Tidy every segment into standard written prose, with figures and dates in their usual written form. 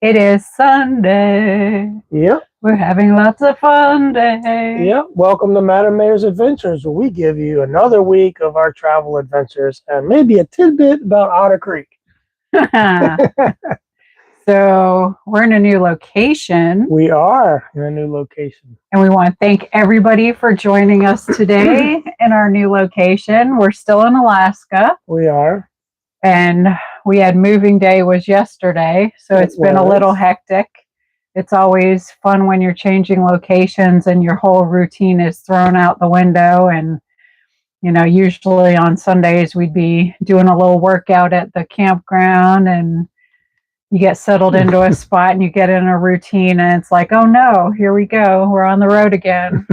It is Sunday. Yep. We're having lots of fun day. Yep. Welcome to Madam Mayor's Adventures, where we give you another week of our travel adventures and maybe a tidbit about Otter Creek. So we're in a new location. We are in a new location. And we want to thank everybody for joining us today in our new location. We're still in Alaska. We are. And we had moving day was yesterday. So it's been a little hectic. It's always fun when you're changing locations and your whole routine is thrown out the window. And, usually on Sundays we'd be doing a little workout at the campground, and you get settled into a spot and you get in a routine and it's like, oh no, here we go. We're on the road again.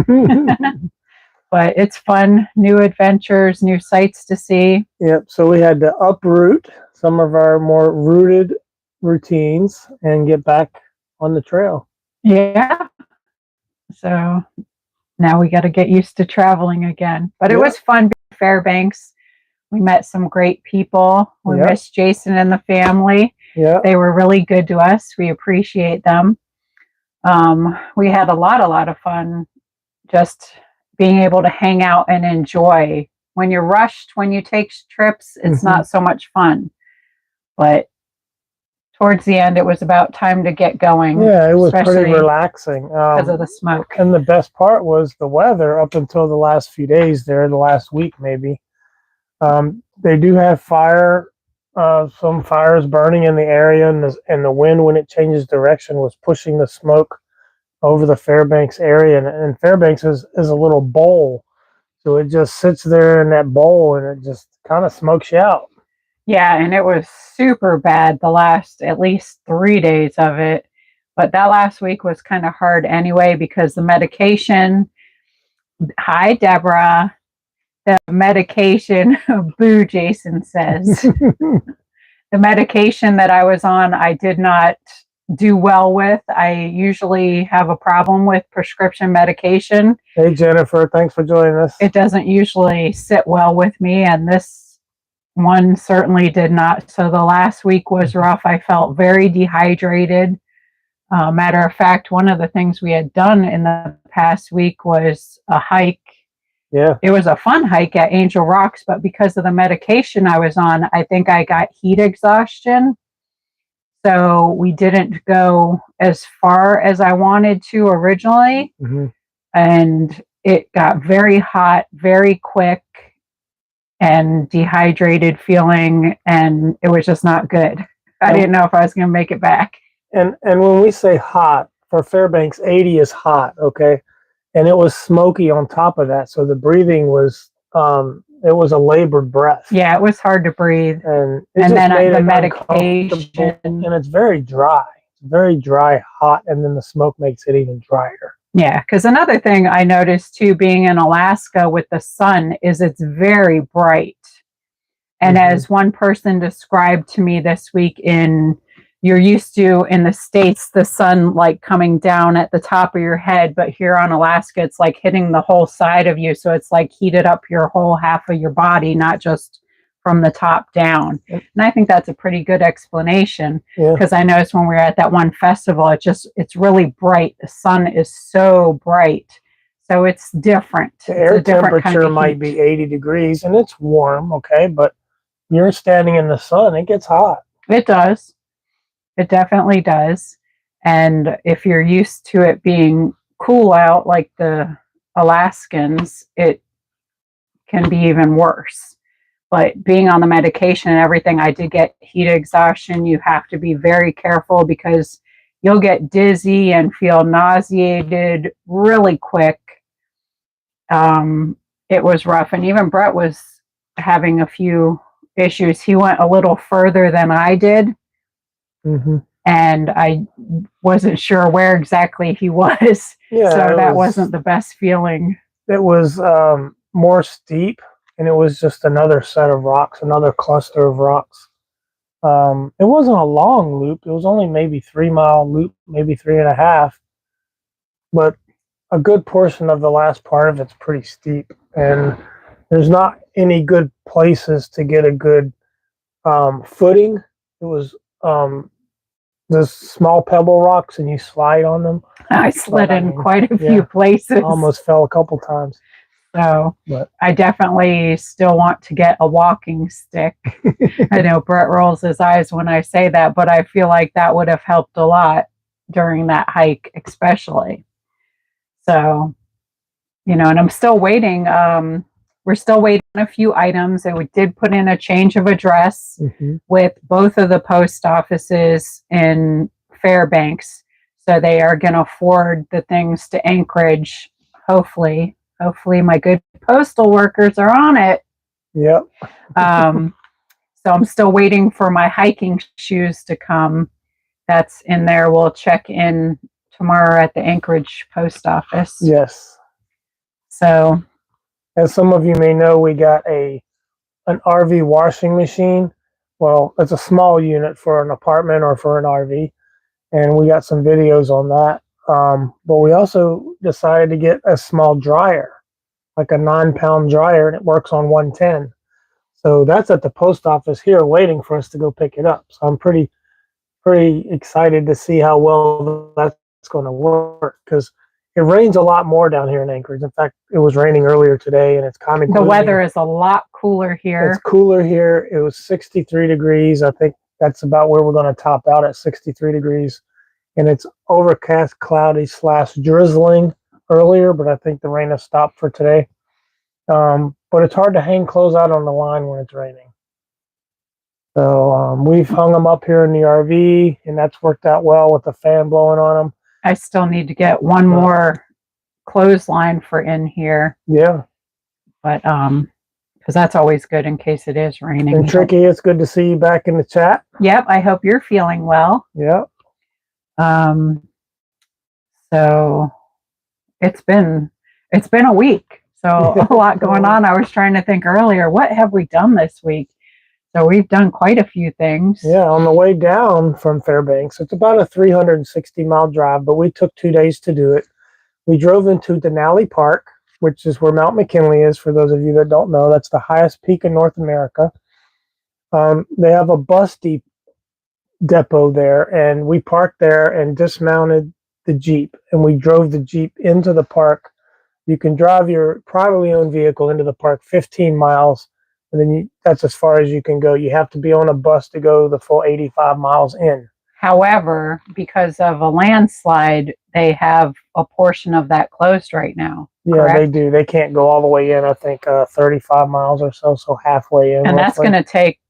But it's fun. New adventures, new sights to see. Yep. So we had to uproot some of our more rooted routines and get back on the trail. Yeah. So now we got to get used to traveling again. But it was fun. Fairbanks. We met some great people. We missed Jason and the family. Yeah. They were really good to us. We appreciate them. We had a lot of fun just being able to hang out and enjoy. When you're rushed, when you take trips, it's not so much fun. But towards the end, it was about time to get going. Yeah, it was pretty relaxing. Because of the smoke. And the best part was the weather up until the last few days there, the last week maybe. They do have some fires burning in the area, and the wind, when it changes direction, was pushing the smoke over the Fairbanks area. And Fairbanks is a little bowl. So it just sits there in that bowl and it just kind of smokes you out. Yeah, and it was super bad the last at least 3 days of it. But that last week was kind of hard anyway because the medication. Hi, Deborah. The medication, boo, Jason says. The medication that I was on, I did not do well with. I usually have a problem with prescription medication. Hey, Jennifer, thanks for joining us. It doesn't usually sit well with me, and this one certainly did not. So the last week was rough. I felt very dehydrated. Matter of fact, one of the things we had done in the past week was a hike. Yeah. It was a fun hike at Angel Rocks, but because of the medication I was on, I think I got heat exhaustion. So we didn't go as far as I wanted to originally. And it got very hot, very quick, and dehydrated feeling, and it was just not good. I didn't know if I was going to make it back. And when we say hot, for Fairbanks, 80 is hot, okay? And it was smoky on top of that, so the breathing was it was a labored breath. Yeah, it was hard to breathe. And then the medication, and it's very dry. It's very dry, hot, and then the smoke makes it even drier. Yeah, because another thing I noticed too, being in Alaska with the sun, is it's very bright. And as one person described to me this week, you're used to in the States, the sun like coming down at the top of your head, but here on Alaska, it's like hitting the whole side of you. So it's like heated up your whole half of your body, not just from the top down. And I think that's a pretty good explanation, because I noticed when we were at that one festival, it's really bright. The sun is so bright. So it's different. The air temperature might be 80 degrees and it's warm, okay, but you're standing in the sun, it gets hot. It does. It definitely does. And if you're used to it being cool out like the Alaskans, it can be even worse. But being on the medication and everything, I did get heat exhaustion. You have to be very careful because you'll get dizzy and feel nauseated really quick. It was rough. And even Brett was having a few issues. He went a little further than I did. And I wasn't sure where exactly he was. Yeah, so that wasn't the best feeling. It was more steep, and it was just another set of rocks, another cluster of rocks. It wasn't a long loop. It was only maybe 3-mile loop, maybe 3.5. But a good portion of the last part of it's pretty steep, and there's not any good places to get a good footing. It was the small pebble rocks and you slide on them. I slid But, I in mean, quite a few yeah, places. almost fell a couple times. So But I definitely still want to get a walking stick. I know Brett rolls his eyes when I say that, but I feel like that would have helped a lot during that hike, especially. So, and I'm still waiting. We're still waiting on a few items, and we did put in a change of address with both of the post offices in Fairbanks. So they are going to forward the things to Anchorage, hopefully. Hopefully, my good postal workers are on it. Yep. So I'm still waiting for my hiking shoes to come. That's in there. We'll check in tomorrow at the Anchorage post office. Yes. So, as some of you may know, we got an RV washing machine. Well, it's a small unit for an apartment or for an RV, and we got some videos on that. But we also decided to get a small dryer, like a 9-pound dryer, and it works on 110. So that's at the post office here waiting for us to go pick it up. So I'm pretty excited to see how well that's going to work, because it rains a lot more down here in Anchorage. In fact, it was raining earlier today, and it's kind of the weather is a lot cooler here. It's cooler here. It was 63 degrees. I think that's about where we're going to top out, at 63 degrees. And it's overcast, cloudy / drizzling earlier, but I think the rain has stopped for today. But it's hard to hang clothes out on the line when it's raining. So we've hung them up here in the RV, and that's worked out well with the fan blowing on them. I still need to get one more clothesline for in here. Yeah. But because that's always good in case it is raining. And Tricky, it's good to see you back in the chat. Yep, I hope you're feeling well. Yep. So it's been a week. So a lot going on. I was trying to think earlier, what have we done this week? So we've done quite a few things. Yeah, on the way down from Fairbanks, it's about a 360-mile drive, but we took 2 days to do it. We drove into Denali Park, which is where Mount McKinley is. For those of you that don't know, that's the highest peak in North America. They have a bus depot there, and we parked there and dismounted the Jeep, and we drove the Jeep into the park. You can drive your privately owned vehicle into the park 15 miles, and then that's as far as you can go. You have to be on a bus to go the full 85 miles in. However, because of a landslide, they have a portion of that closed right now. Yeah, correct? They do. They can't go all the way in, I think 35 miles or so, so halfway in. And that's going to take,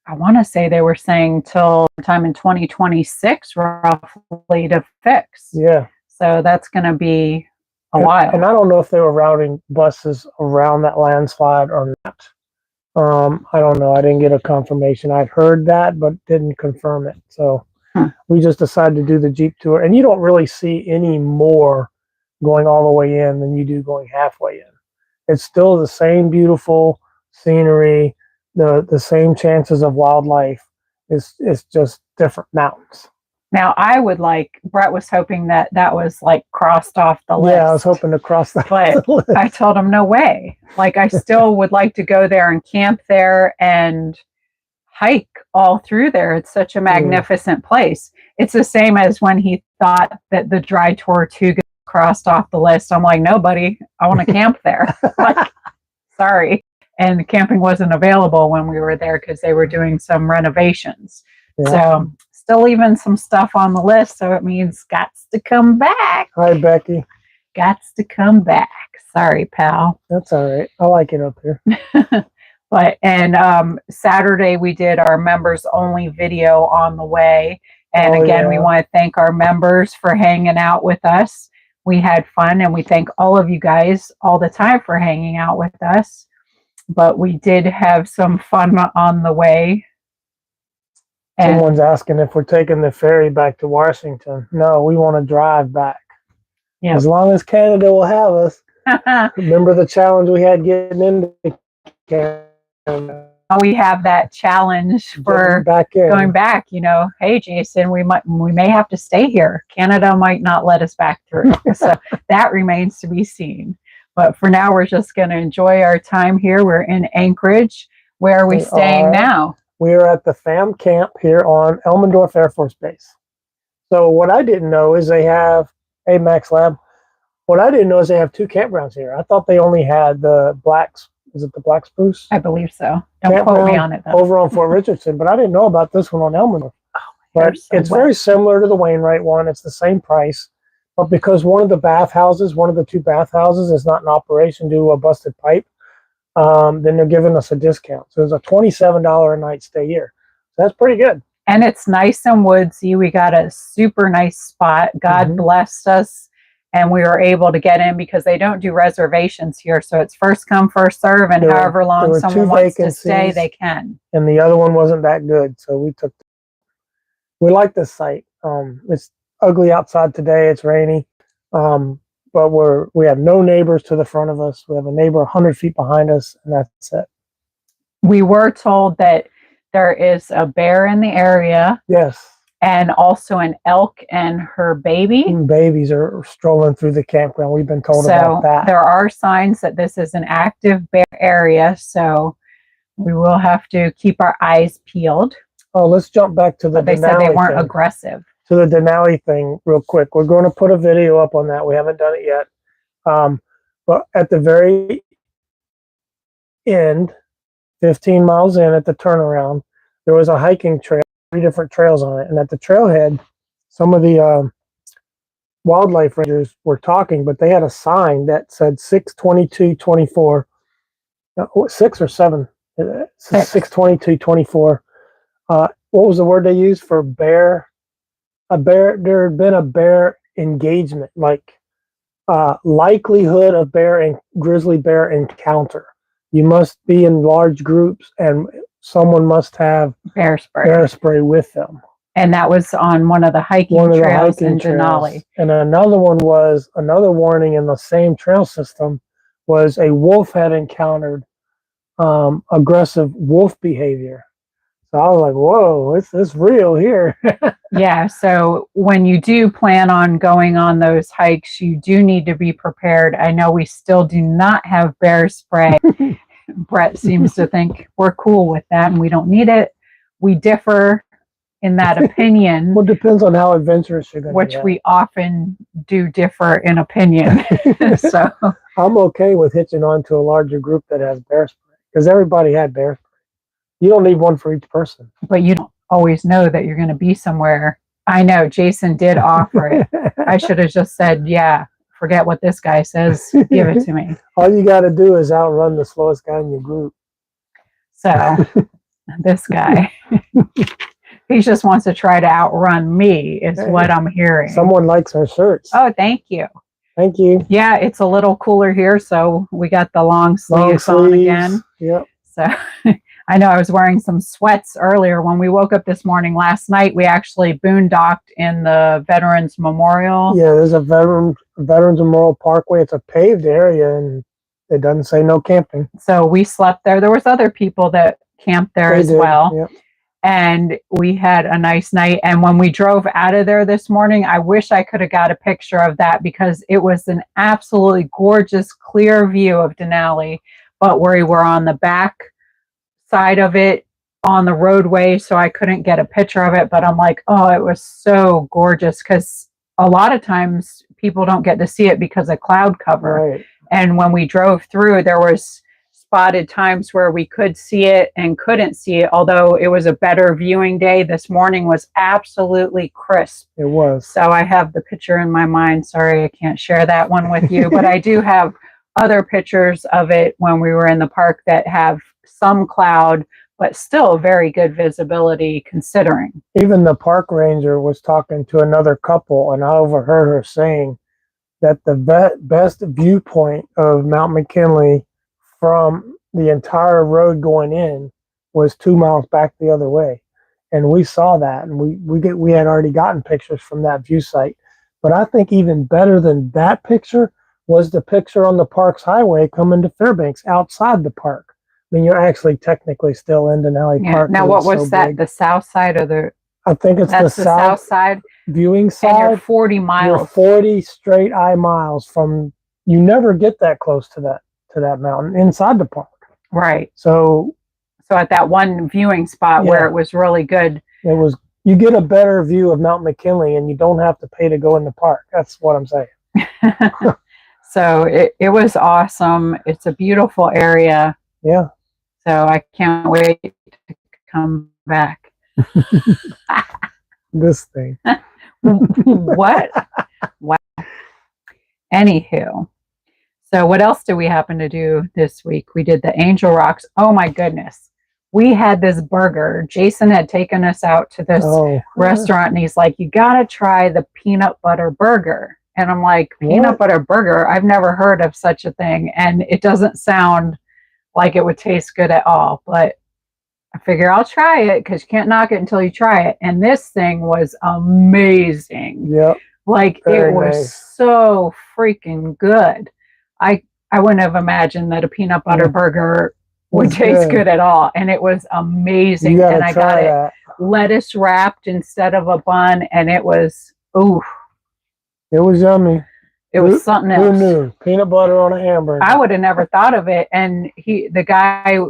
I want to say they were saying till time in 2026 roughly to fix. Yeah. So that's going to be a while. And I don't know if they were routing buses around that landslide or not. I don't know. I didn't get a confirmation. I'd heard that, but didn't confirm it. So we just decided to do the Jeep tour. And you don't really see any more going all the way in than you do going halfway in. It's still the same beautiful scenery, the same chances of wildlife. It's just different mountains. Now, Brett was hoping that was like crossed off the list. Yeah, I was hoping to cross that list. I told him, no way. Like, I still would like to go there and camp there and hike all through there. It's such a magnificent place. It's the same as when he thought that the Dry Tortuga crossed off the list. I'm like, no, buddy, I want to camp there. Like, sorry. And camping wasn't available when we were there because they were doing some renovations. Yeah. So still leaving some stuff on the list, so it means gots to come back. Hi, Becky. Gots to come back. Sorry, pal. That's all right. I like it up here. But Saturday we did our members only video on the way. And again, we want to thank our members for hanging out with us. We had fun, and we thank all of you guys all the time for hanging out with us. But we did have some fun on the way. Someone's asking if we're taking the ferry back to Washington. No, we want to drive back. Yep. As long as Canada will have us. Remember the challenge we had getting into Canada? We have that challenge for going back. Hey, Jason, we may have to stay here. Canada might not let us back through. So that remains to be seen. But for now, we're just going to enjoy our time here. We're in Anchorage. Where are we staying now? We are at the FAM camp here on Elmendorf Air Force Base. So what I didn't know is they have a Max Lab. What I didn't know is they have two campgrounds here. I thought they only had the Blacks. Is it the Black Spruce? I believe so. Don't quote me on it though. Over on Fort Richardson, but I didn't know about this one on Elmwood. But So it's very similar to the Wainwright one. It's the same price, but because one of the two bathhouses is not in operation due to a busted pipe, then they're giving us a discount. So it's a $27 a night stay here. So that's pretty good. And it's nice and woodsy. We got a super nice spot. God blessed us. And we were able to get in because they don't do reservations here. So it's first come, first serve. And however long someone wants to stay, they can. And the other one wasn't that good. So we like this site. It's ugly outside today. It's rainy. But we have no neighbors to the front of us. We have a neighbor 100 feet behind us, and that's it. We were told that there is a bear in the area. Yes. And also an elk and her baby. Babies are strolling through the campground. We've been told about that. There are signs that this is an active bear area, so we will have to keep our eyes peeled. Oh, let's jump back to the Denali. They said they weren't aggressive. To the Denali thing real quick. We're going to put a video up on that. We haven't done it yet. But at the very end, 15 miles in at the turnaround, there was a hiking trail, 3 different trails on it. And at the trailhead, some of the wildlife rangers were talking, but they had a sign that said 6/22/24, 6 or 7, 6/22/24. What was the word they used for bear? There had been a bear engagement, like likelihood of bear and grizzly bear encounter. You must be in large groups, and someone must have bear spray with them. And that was on one of the hiking trails in Denali. And another warning in the same trail system was a wolf had encountered aggressive wolf behavior. So I was like, whoa, it's real here. Yeah, so when you do plan on going on those hikes, you do need to be prepared. I know we still do not have bear spray. Brett seems to think we're cool with that and we don't need it. We differ in that opinion. Well, it depends on how adventurous you're going to be. Which we often do differ in opinion. So I'm okay with hitching on to a larger group that has bear spray because everybody had bear spray. You don't need one for each person. But you don't always know that you're going to be somewhere. I know Jason did offer it. I should have just said, yeah, forget what this guy says. Give it to me. All you got to do is outrun the slowest guy in your group. So this guy, he just wants to try to outrun me is what I'm hearing. Someone likes our shirts. Oh, thank you. Thank you. Yeah, it's a little cooler here. So we got the long sleeves on again. Yep. So I know I was wearing some sweats earlier. When we woke up this morning last night, we actually boondocked in the Veterans Memorial. Yeah, there's a Veterans Memorial Parkway. It's a paved area, and it doesn't say no camping. So we slept there. There was other people that camped there as well. Yep. And we had a nice night. And when we drove out of there this morning, I wish I could have got a picture of that because it was an absolutely gorgeous, clear view of Denali. But we were on the back side of it on the roadway, so I couldn't get a picture of it. But I'm like, oh, it was so gorgeous because a lot of times people don't get to see it because of cloud cover. Right. And when we drove through, there was spotted times where we could see it and couldn't see it, although it was a better viewing day. This morning was absolutely crisp. It was. So I have the picture in my mind. Sorry, I can't share that one with you, but I do have other pictures of it when we were in the park that have some cloud, but still very good visibility considering. Even the park ranger was talking to another couple, and I overheard her saying that the best viewpoint of Mount McKinley from the entire road going in was 2 miles back the other way. And we saw that, and we had already gotten pictures from that view site. But I think even better than that picture was the picture on the park's highway coming to Fairbanks outside the park. I mean, you're actually technically still in Denali Park. Now, what was that? Big. The south side or the? I think it's the south side viewing side. And you're 40 miles. You're 40 straight eye miles from. You never get that close to that mountain inside the park. Right. So at that one viewing spot where it was really good. It was you get a better view of Mount McKinley, and you don't have to pay to go in the park. That's what I'm saying. So it was awesome. It's a beautiful area. Yeah. So I can't wait to come back. This thing. What? Wow. Anywho, so what else did we happen to do this week? We did the Angel Rocks. Oh my goodness. We had this burger. Jason had taken us out to this restaurant, and he's like, you got to try the peanut butter burger. And I'm like, peanut butter burger? I've never heard of such a thing. And it doesn't sound like it would taste good at all. But I figure I'll try it because you can't knock it until you try it. And this thing was amazing. Yep. Like it was so freaking good. I wouldn't have imagined that a peanut butter burger would taste good at all. And it was amazing. And I got it lettuce wrapped instead of a bun. And it was, ooh. It was yummy. It was something else. Who knew? Peanut butter on a hamburger. I would have never thought of it. And the guy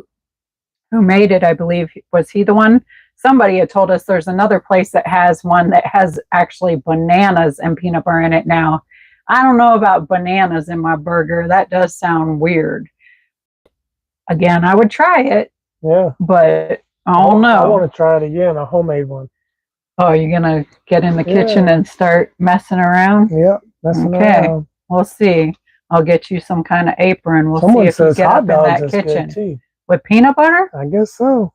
who made it, I believe, was he the one? Somebody had told us there's another place that has one that has actually bananas and peanut butter in it now. I don't know about bananas in my burger. That does sound weird. Again, I would try it. Yeah. But I don't know. I want to try it again, a homemade one. Oh, you're going to get in the kitchen and start messing around? Yep, messing around. We'll see. I'll get you some kind of apron. We'll see if you get up in that kitchen. With peanut butter? I guess so.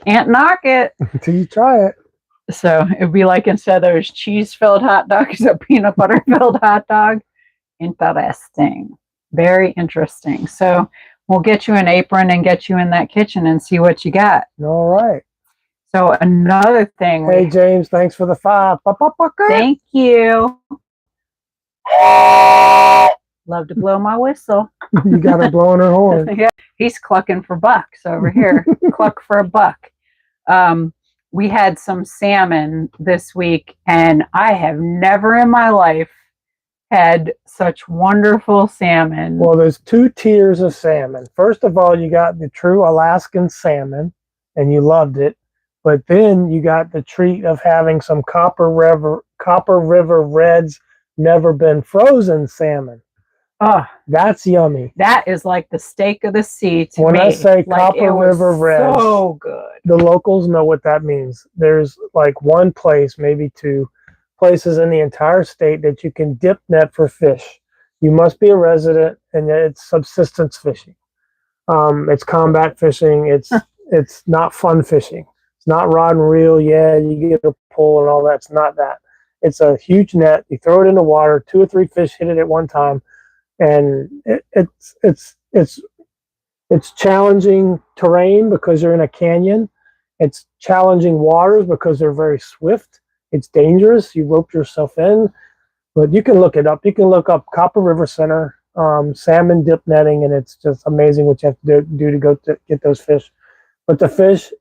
Can't knock it. Until you try it. So it'd be like instead of those cheese-filled hot dogs, a peanut butter-filled hot dog. Interesting. Very interesting. So we'll get you an apron and get you in that kitchen and see what you got. All right. So another thing. Hey, James, thanks for the 5. Thank you. Love to blow my whistle. You got her blowing her horn. Yeah, he's clucking for bucks over here. Cluck for a buck. We had some salmon this week, and I have never in my life had such wonderful salmon. Well, there's 2 tiers of salmon. First of all, you got the true Alaskan salmon, and you loved it. But then you got the treat of having some Copper River Red's never been frozen salmon. Oh, that's yummy. That is like the steak of the sea to me. When I say Copper River Red's, so good. The locals know what that means. There's like 1 place, maybe 2 places in the entire state that you can dip net for fish. You must be a resident, and it's subsistence fishing. It's combat fishing. It's not fun fishing. It's not rod and reel. Yeah, you get a pull and all that. It's not that. It's a huge net. You throw it in the water. 2 or 3 fish hit it at one time, and it's challenging terrain because you're in a canyon. It's challenging waters because they're very swift. It's dangerous. You rope yourself in, but you can look it up. You can look up Copper River Center salmon dip netting, and it's just amazing what you have to do to go to get those fish. But the fish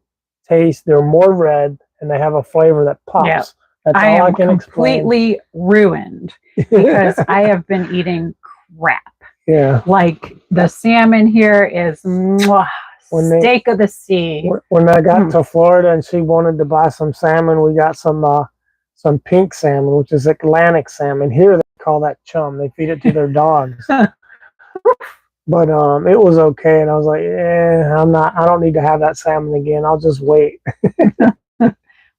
taste, they're more red, and they have a flavor that pops. Yeah. That's I all am I can completely ruined because I have been eating crap. Yeah. Like the salmon here is steak of the sea. When I got to Florida and she wanted to buy some salmon, we got some pink salmon, which is Atlantic salmon. Here they call that chum. They feed it to their dogs. But it was okay, and I was like, I don't need to have that salmon again. I'll just wait.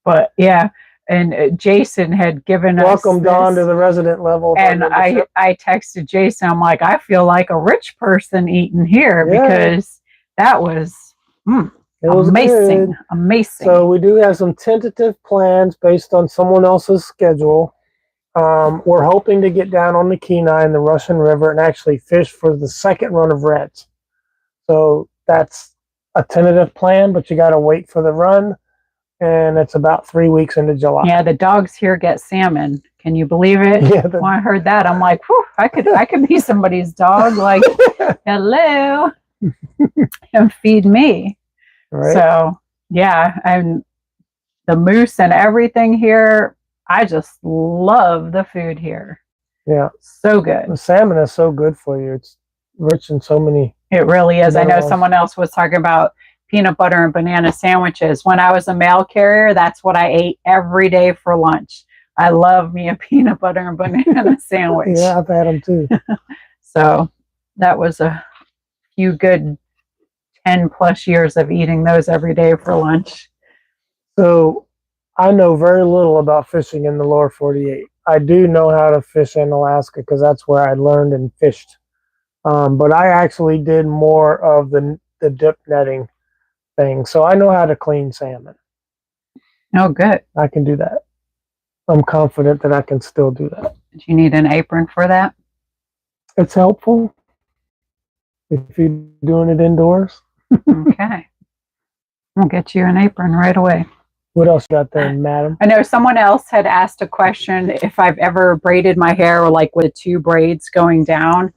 But yeah, and Jason had given us welcome Dawn to the resident level. And I texted Jason, I'm like, I feel like a rich person eating here because that was amazing. Good. Amazing. So we do have some tentative plans based on someone else's schedule. We're hoping to get down on the Kenai in the Russian River and actually fish for the second run of reds. So that's a tentative plan, but you got to wait for the run, and it's about 3 weeks into July. Yeah, the dogs here get salmon. Can you believe it? Yeah, when I heard that, I'm like, whew, I could be somebody's dog. Like, hello, and feed me. Right. So yeah, and the moose and everything here. I just love the food here. Yeah. So good. The salmon is so good for you. It's rich in so many. It really is. Minerals. I know someone else was talking about peanut butter and banana sandwiches. When I was a mail carrier, that's what I ate every day for lunch. I love me a peanut butter and banana sandwich. Yeah, I've had them too. So that was a few good 10 plus years of eating those every day for lunch. So I know very little about fishing in the lower 48. I do know how to fish in Alaska because that's where I learned and fished. But I actually did more of the dip netting thing. So I know how to clean salmon. Oh, good. I can do that. I'm confident that I can still do that. Do you need an apron for that? It's helpful if you're doing it indoors. Okay. We'll get you an apron right away. What else you got there, madam? I know someone else had asked a question if I've ever braided my hair or like with two braids going down.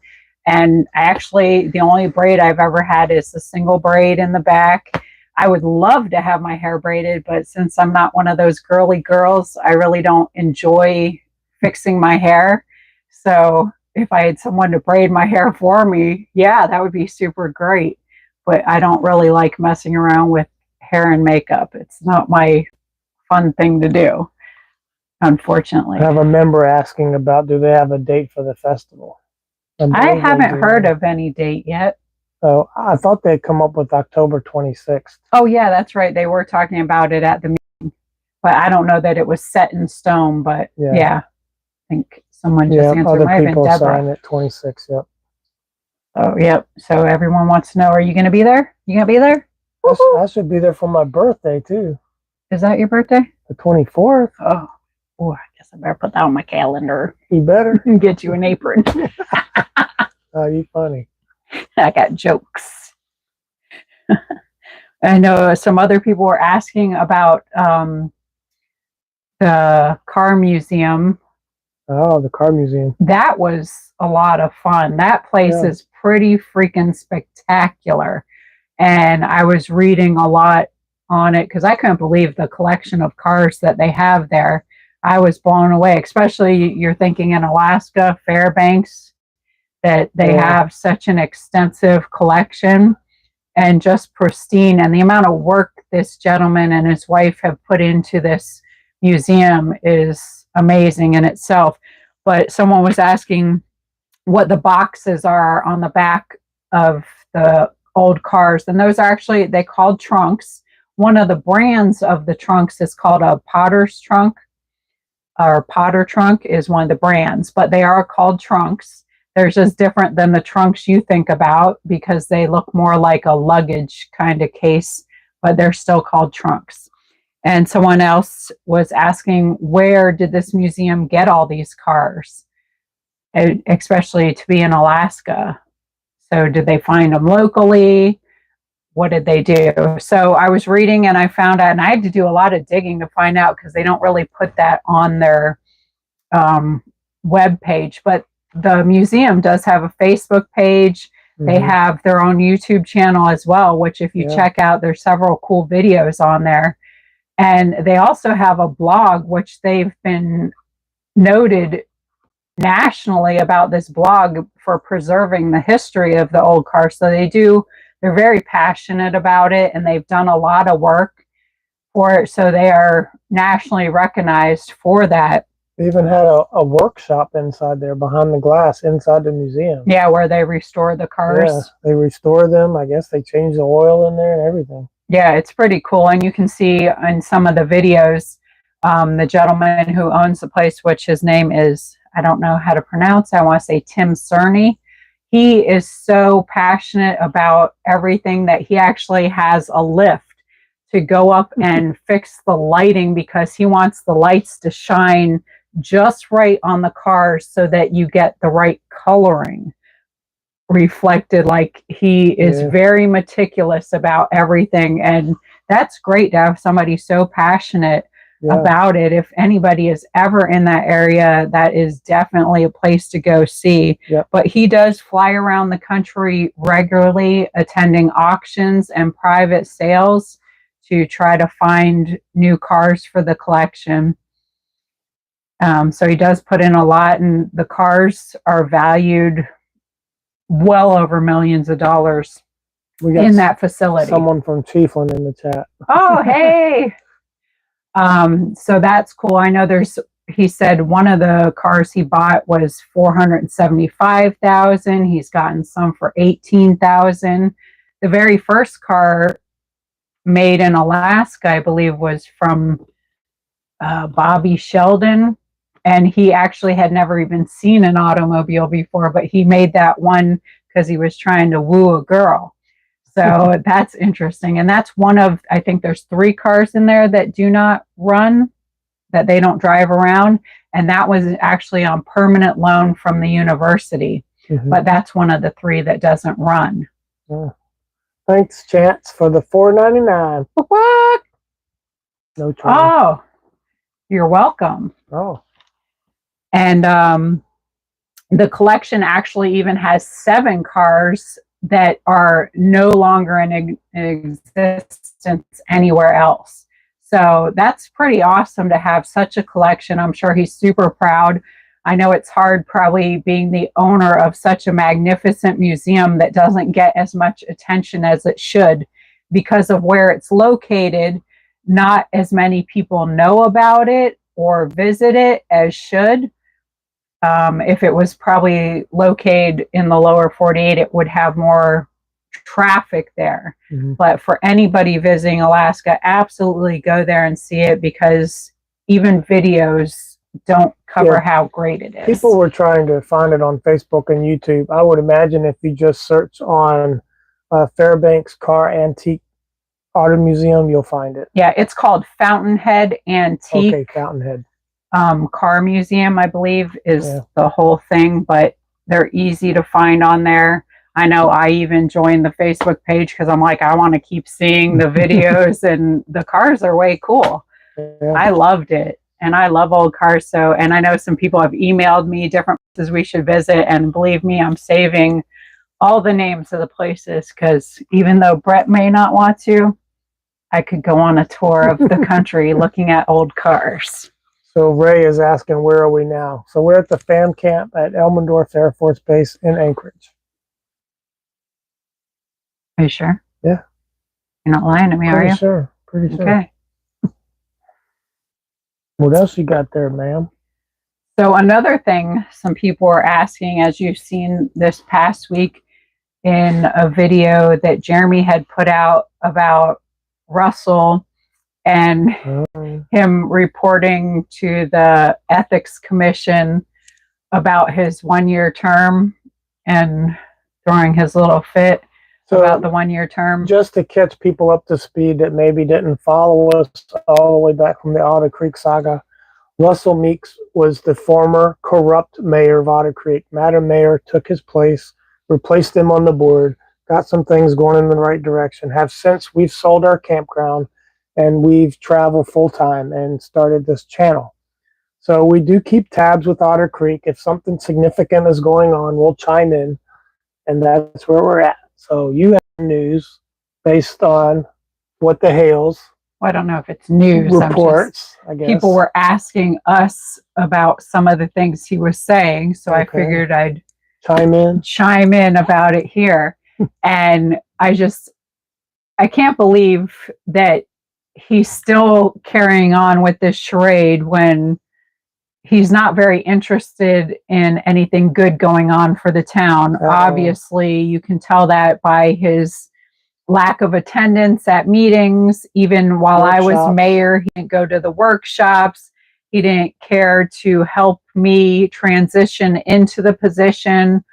And actually, the only braid I've ever had is the single braid in the back. I would love to have my hair braided, but since I'm not one of those girly girls, I really don't enjoy fixing my hair. So if I had someone to braid my hair for me, yeah, that would be super great. But I don't really like messing around with hair and makeup. It's not my fun thing to do, unfortunately. I have a member asking about, do they have a date for the festival? I haven't heard of any date yet. So I thought they'd come up with October 26th. Oh, yeah, that's right. They were talking about it at the meeting, but I don't know that it was set in stone. But yeah, I think someone just answered. Other Might people have been Deborah. sign at 26. Yep. Oh, yep. So everyone wants to know: are you going to be there? You going to be there? I should be there for my birthday too. Is that your birthday? The 24th. Oh, I guess I better put that on my calendar. You better get you an apron. Oh, you funny. I got jokes. I know some other people were asking about the car museum. Oh, the car museum. That was a lot of fun. That place is pretty freaking spectacular. And I was reading a lot on it because I couldn't believe the collection of cars that they have there. I was blown away, especially you're thinking in Alaska, Fairbanks, that they have such an extensive collection and just pristine. And the amount of work this gentleman and his wife have put into this museum is amazing in itself. But someone was asking what the boxes are on the back of the old cars. And those are actually, they called trunks. One of the brands of the trunks is called a Potter's trunk, or Potter trunk is one of the brands, but they are called trunks. They're just different than the trunks you think about because they look more like a luggage kind of case, but they're still called trunks. And someone else was asking, where did this museum get all these cars, especially to be in Alaska? So did they find them locally? What did they do? So I was reading and I found out, and I had to do a lot of digging to find out because they don't really put that on their web page. But the museum does have a Facebook page. They have their own YouTube channel as well, which if you check out, there's several cool videos on there. And they also have a blog, which they've been noted nationally about this blog for preserving the history of the old car. So they're very passionate about it, and they've done a lot of work for it. So they are nationally recognized for that. They even had a workshop inside there behind the glass inside the museum. Yeah, where they restore the cars. Yeah, they restore them. I guess they change the oil in there and everything. Yeah, it's pretty cool. And you can see in some of the videos, the gentleman who owns the place, which his name is, I don't know how to pronounce, I want to say Tim Cerny. He is so passionate about everything that he actually has a lift to go up and fix the lighting because he wants the lights to shine just right on the cars so that you get the right coloring reflected. Like, he is very meticulous about everything, and that's great to have somebody so passionate about it. If anybody is ever in that area, that is definitely a place to go see. But he does fly around the country regularly, attending auctions and private sales to try to find new cars for the collection. So he does put in a lot, and the cars are valued well over millions of dollars. We got in that facility. someone from Chiefland in the chat. Oh, hey. So that's cool. I know he said one of the cars he bought was 475,000. He's gotten some for 18,000. The very first car made in Alaska, I believe, was from Bobby Sheldon. And he actually had never even seen an automobile before, but he made that one because he was trying to woo a girl. So that's interesting. And that's one of, I think there's 3 cars in there that do not run, that they don't drive around. And that was actually on permanent loan from the university. Mm-hmm. But that's one of the 3 that doesn't run. Yeah. Thanks, Chance, for the $4.99. What? No trouble. Oh, you're welcome. Oh. And the collection actually even has 7 cars that are no longer in existence anywhere else. So that's pretty awesome to have such a collection. I'm sure he's super proud. I know it's hard probably being the owner of such a magnificent museum that doesn't get as much attention as it should because of where it's located. Not as many people know about it or visit it as should. If it was probably located in the lower 48, it would have more traffic there. Mm-hmm. But for anybody visiting Alaska, absolutely go there and see it because even videos don't cover how great it is. People were trying to find it on Facebook and YouTube. I would imagine if you just search on Fairbanks Car Antique Auto Museum, you'll find it. Yeah, it's called Fountainhead Antique. Okay, Fountainhead. Car Museum, I believe, is the whole thing, but they're easy to find on there. I know I even joined the Facebook page because I'm like, I want to keep seeing the videos and the cars are way cool. Yeah. I loved it. And I love old cars. So, and I know some people have emailed me different places we should visit. And believe me, I'm saving all the names of the places because even though Brett may not want to, I could go on a tour of the country looking at old cars. So Ray is asking, where are we now? So we're at the FAM camp at Elmendorf Air Force Base in Anchorage. Are you sure? Yeah. You're not lying to me, are you? Sure. Pretty sure. Okay. What else you got there, ma'am? So another thing some people are asking, as you've seen this past week in a video that Jeremy had put out about Russell and him reporting to the Ethics Commission about his 1-year term and throwing his little fit about the 1-year term. Just to catch people up to speed that maybe didn't follow us all the way back from the Otter Creek saga, Russell Meeks was the former corrupt mayor of Otter Creek. Madam Mayor took his place, replaced him on the board, got some things going in the right direction. We've sold our campground and we've traveled full time and started this channel. So we do keep tabs with Otter Creek. If something significant is going on, we'll chime in, and that's where we're at. So you have news based on what the Hales. Well, I don't know if it's news. Reports, I guess. People were asking us about some of the things he was saying, so I figured I'd chime in about it here. And I can't believe that he's still carrying on with this charade when he's not very interested in anything good going on for the town. Obviously, you can tell that by his lack of attendance at meetings. Even while I was mayor, he didn't go to the workshops. He didn't care to help me transition into the position.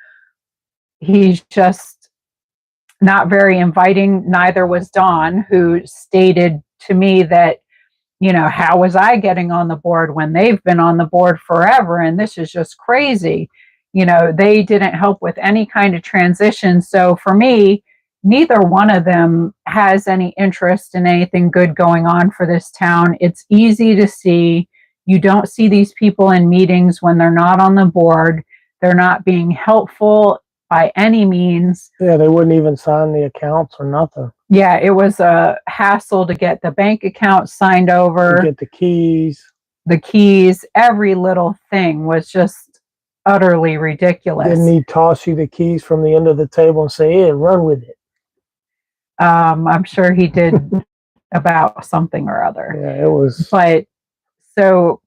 He's just not very inviting. Neither was Dawn, who stated to me that, you know, how was I getting on the board when they've been on the board forever? And this is just crazy. You know, they didn't help with any kind of transition. So for me, neither one of them has any interest in anything good going on for this town. It's easy to see. You don't see these people in meetings when they're not on the board. They're not being helpful by any means. Yeah, they wouldn't even sign the accounts or nothing. Yeah, it was a hassle to get the bank account signed over. To get the keys. The keys, every little thing was just utterly ridiculous. Didn't he toss you the keys from the end of the table and say, "Yeah, run with it"? I'm sure he did about something or other. Yeah, it was. But so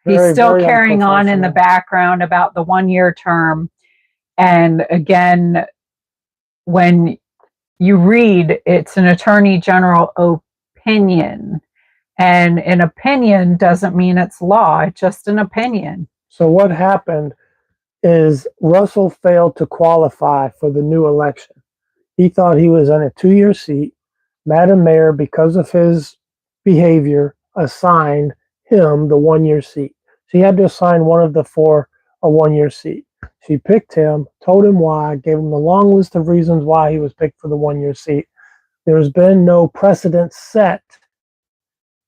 he's Very, still very carrying on in the unprofessional. background about the 1 year term. And again, when you read, it's an attorney general opinion. And an opinion doesn't mean it's law, it's just an opinion. So what happened is Russell failed to qualify for the new election. He thought he was in a 2-year seat. Madam Mayor, because of his behavior, assigned him the 1-year seat. She had to assign one of the four a 1-year seat. She picked him, told him why, gave him the long list of reasons why he was picked for the 1-year seat. There's been no precedent set,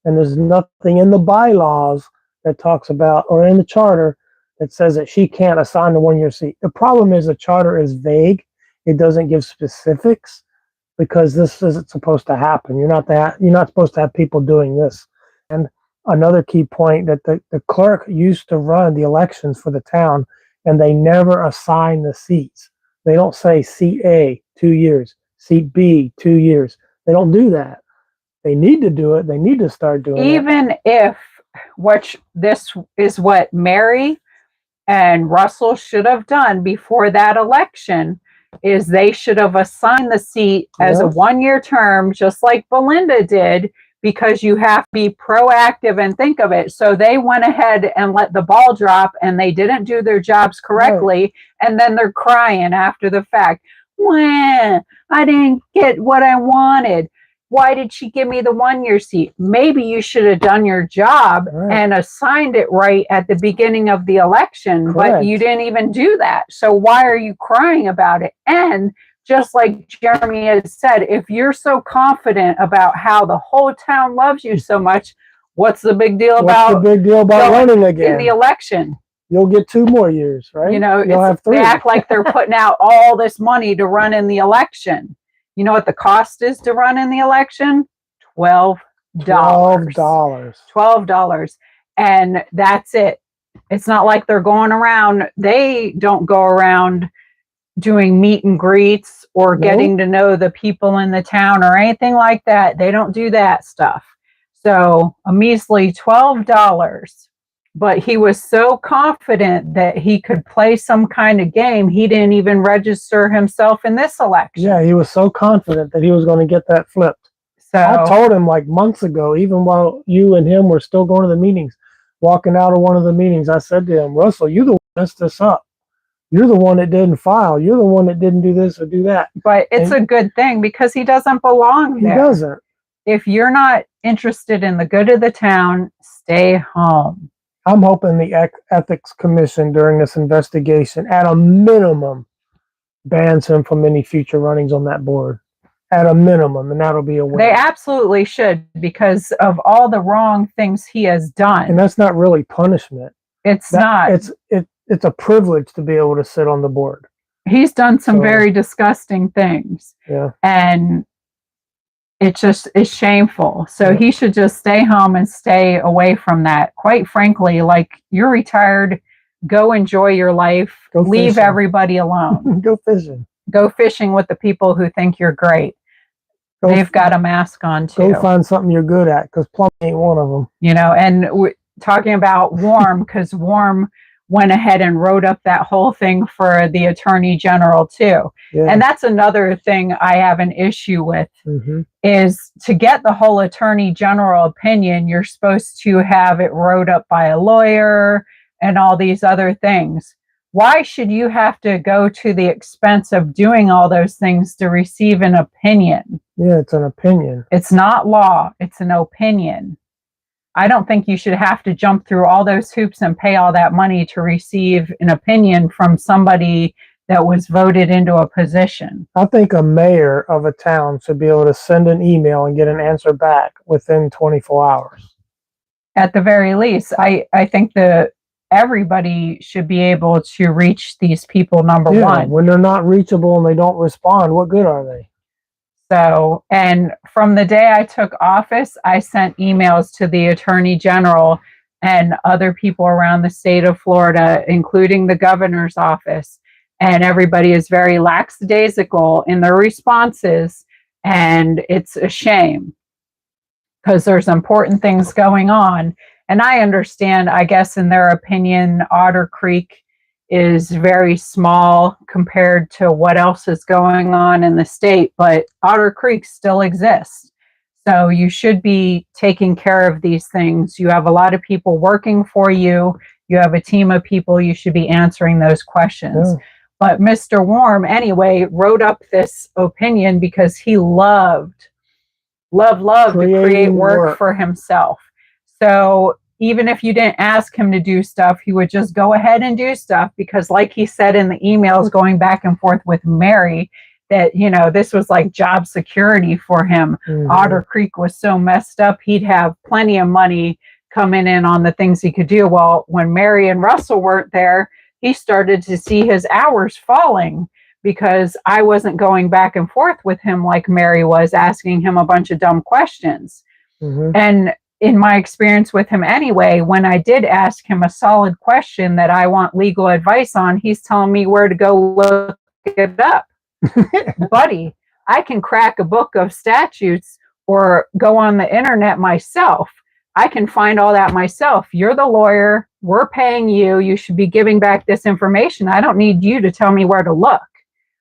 and there's nothing in the bylaws that talks about, or in the charter, that says that she can't assign the 1-year seat. The problem is the charter is vague. It doesn't give specifics because this isn't supposed to happen. You're not supposed to have people doing this. And another key point that the clerk used to run the elections for the town, and they never assign the seats. They don't say seat A, 2 years, seat B, 2 years. They don't do that. They need to do it. They need to start doing it. Even if this is what Mary and Russell should have done before that election, is they should have assigned the seat as a 1-year term, just like Belinda did, because you have to be proactive and think of it. So they went ahead and let the ball drop, and they didn't do their jobs correctly, and then they're crying after the fact. Well, I didn't get what I wanted. Why did she give me the 1-year seat? Maybe you should have done your job and assigned it right at the beginning of the election, but you didn't even do that. So why are you crying about it? And just like Jeremy has said, if you're so confident about how the whole town loves you so much, what's the big deal about running again in the election? You'll get 2 more years, right? You know, you'll have 3. They act like they're putting out all this money to run in the election. You know what the cost is to run in the election? $12. $12. And that's it. It's not like they're going around. They don't go around doing meet and greets or getting to know the people in the town or anything like that. They don't do that stuff. So a measly $12. But he was so confident that he could play some kind of game, he didn't even register himself in this election. Yeah, he was so confident that he was going to get that flipped. So I told him like months ago, even while you and him were still going to the meetings, walking out of one of the meetings, I said to him, Russell, you're the one that messed this up. You're the one that didn't file. You're the one that didn't do this or do that. But it's a good thing because he doesn't belong there. He doesn't. If you're not interested in the good of the town, stay home. I'm hoping the Ethics Commission during this investigation, at a minimum, bans him from any future runnings on that board. At a minimum, and that'll be a win. They absolutely should, because of all the wrong things he has done. And that's not really punishment. It's not. It's a privilege to be able to sit on the board. He's done some very disgusting things. Yeah. And it just is shameful. So he should just stay home and stay away from that. Quite frankly, like, you're retired, go enjoy your life, leave everybody alone. Go fishing. Go fishing with the people who think you're great. They've got a mask on too. Go find something you're good at, because plumbing ain't one of them. You know, and talking about Warm, because Warm went ahead and wrote up that whole thing for the Attorney General too. Yeah. And that's another thing I have an issue with, is to get the whole Attorney General opinion, you're supposed to have it wrote up by a lawyer and all these other things. Why should you have to go to the expense of doing all those things to receive an opinion? Yeah, it's an opinion. It's not law. It's an opinion. I don't think you should have to jump through all those hoops and pay all that money to receive an opinion from somebody that was voted into a position. I think a mayor of a town should be able to send an email and get an answer back within 24 hours. At the very least, I think that everybody should be able to reach these people, number one. When they're not reachable and they don't respond, what good are they? So, and from the day I took office, I sent emails to the Attorney General and other people around the state of Florida, including the governor's office. And everybody is very lackadaisical in their responses. And it's a shame because there's important things going on. And I understand, I guess, in their opinion, Otter Creek is very small compared to what else is going on in the state, but Otter Creek still exists. So you should be taking care of these things. You have a lot of people working for you. You have a team of people. You should be answering those questions. Yeah. But Mr. Warm, anyway, wrote up this opinion because he loved to create work for himself. So even if you didn't ask him to do stuff, he would just go ahead and do stuff because, like he said in the emails going back and forth with Mary, that, you know, this was like job security for him. Mm-hmm. Otter Creek was so messed up, he'd have plenty of money coming in on the things he could do. Well, when Mary and Russell weren't there, he started to see his hours falling because I wasn't going back and forth with him like Mary was, asking him a bunch of dumb questions. Mm-hmm. And in my experience with him anyway, when I did ask him a solid question that I want legal advice on, he's telling me where to go look it up. Buddy, I can crack a book of statutes or go on the internet myself. I can find all that myself. You're the lawyer. We're paying you. You should be giving back this information. I don't need you to tell me where to look.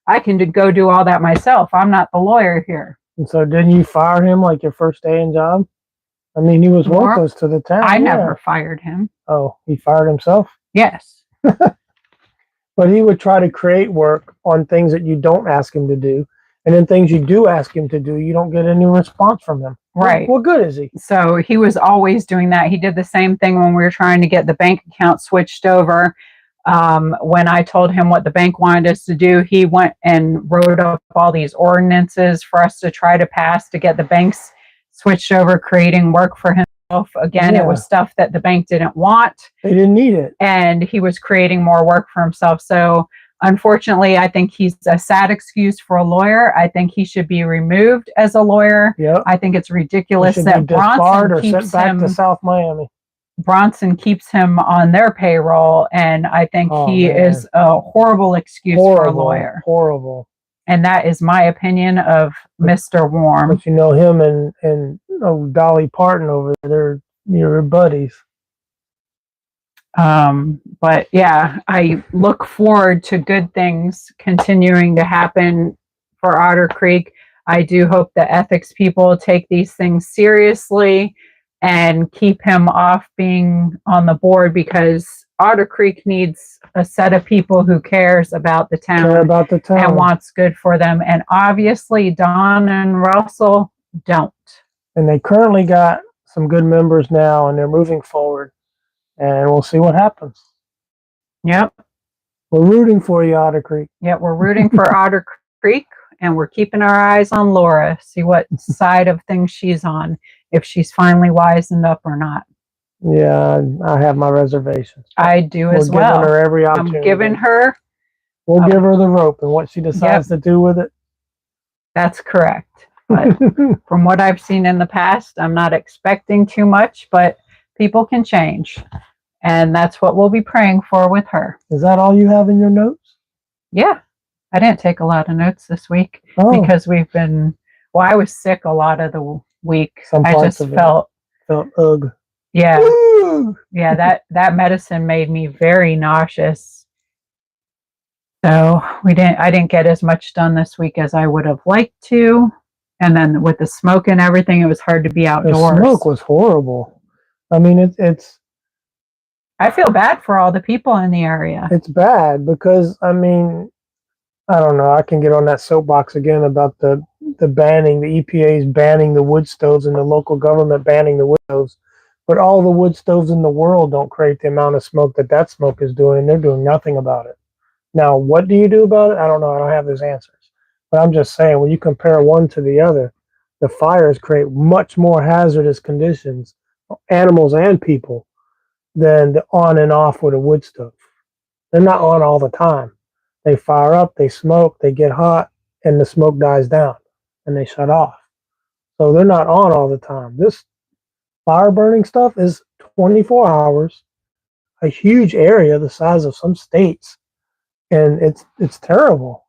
I can go do all that myself. I'm not the lawyer here. And so didn't you fire him like your first day in job? I mean, he was worthless to the town. I never fired him. Oh, he fired himself? Yes. But he would try to create work on things that you don't ask him to do. And then things you do ask him to do, you don't get any response from him. Right. What good is he? So he was always doing that. He did the same thing when we were trying to get the bank account switched over. When I told him what the bank wanted us to do, he went and wrote up all these ordinances for us to try to pass to get the banks switched over, creating work for himself. Again, It was stuff that the bank didn't want. They didn't need it. And he was creating more work for himself. So unfortunately, I think he's a sad excuse for a lawyer. I think he should be removed as a lawyer. Yep. I think it's ridiculous that Bronson keeps him to South Miami. Bronson keeps him on their payroll, and I think he is a horrible excuse for a lawyer. Horrible. And that is my opinion of Mr. Warm. But you know, him and Dolly Parton over there, they're buddies. But yeah, I look forward to good things continuing to happen for Otter Creek. I do hope the ethics people take these things seriously and keep him off being on the board, because Otter Creek needs a set of people who cares about the town, and wants good for them. And obviously Don and Russell don't. And they currently got some good members now, and they're moving forward. And we'll see what happens. Yep. We're rooting for you, Otter Creek. Yep, we're rooting for Otter Creek, and we're keeping our eyes on Laura, see what side of things she's on, if she's finally wisened up or not. Yeah, I have my reservations. I do as well. We're giving her every opportunity. I'm giving her... We'll give her the rope, and what she decides to do with it. That's correct. But from what I've seen in the past, I'm not expecting too much, but people can change. And that's what we'll be praying for with her. Is that all you have in your notes? Yeah. I didn't take a lot of notes this week because we've been... Well, I was sick a lot of the week. I just felt ugh. Yeah. Yeah, that medicine made me very nauseous. So I didn't get as much done this week as I would have liked to. And then with the smoke and everything, it was hard to be outdoors. The smoke was horrible. I mean, it's I feel bad for all the people in the area. It's bad because, I mean, I don't know. I can get on that soapbox again about the banning, the EPA's banning the wood stoves and the local government banning the wood stoves. But all the wood stoves in the world don't create the amount of smoke that smoke is doing, and they're doing nothing about it. Now, what do you do about it? I don't know. I don't have those answers. But I'm just saying, when you compare one to the other, the fires create much more hazardous conditions for animals and people than the on and off with a wood stove. They're not on all the time. They fire up, they smoke, they get hot, and the smoke dies down, and they shut off. So they're not on all the time. This fire burning stuff is 24 hours, a huge area the size of some states, and it's terrible.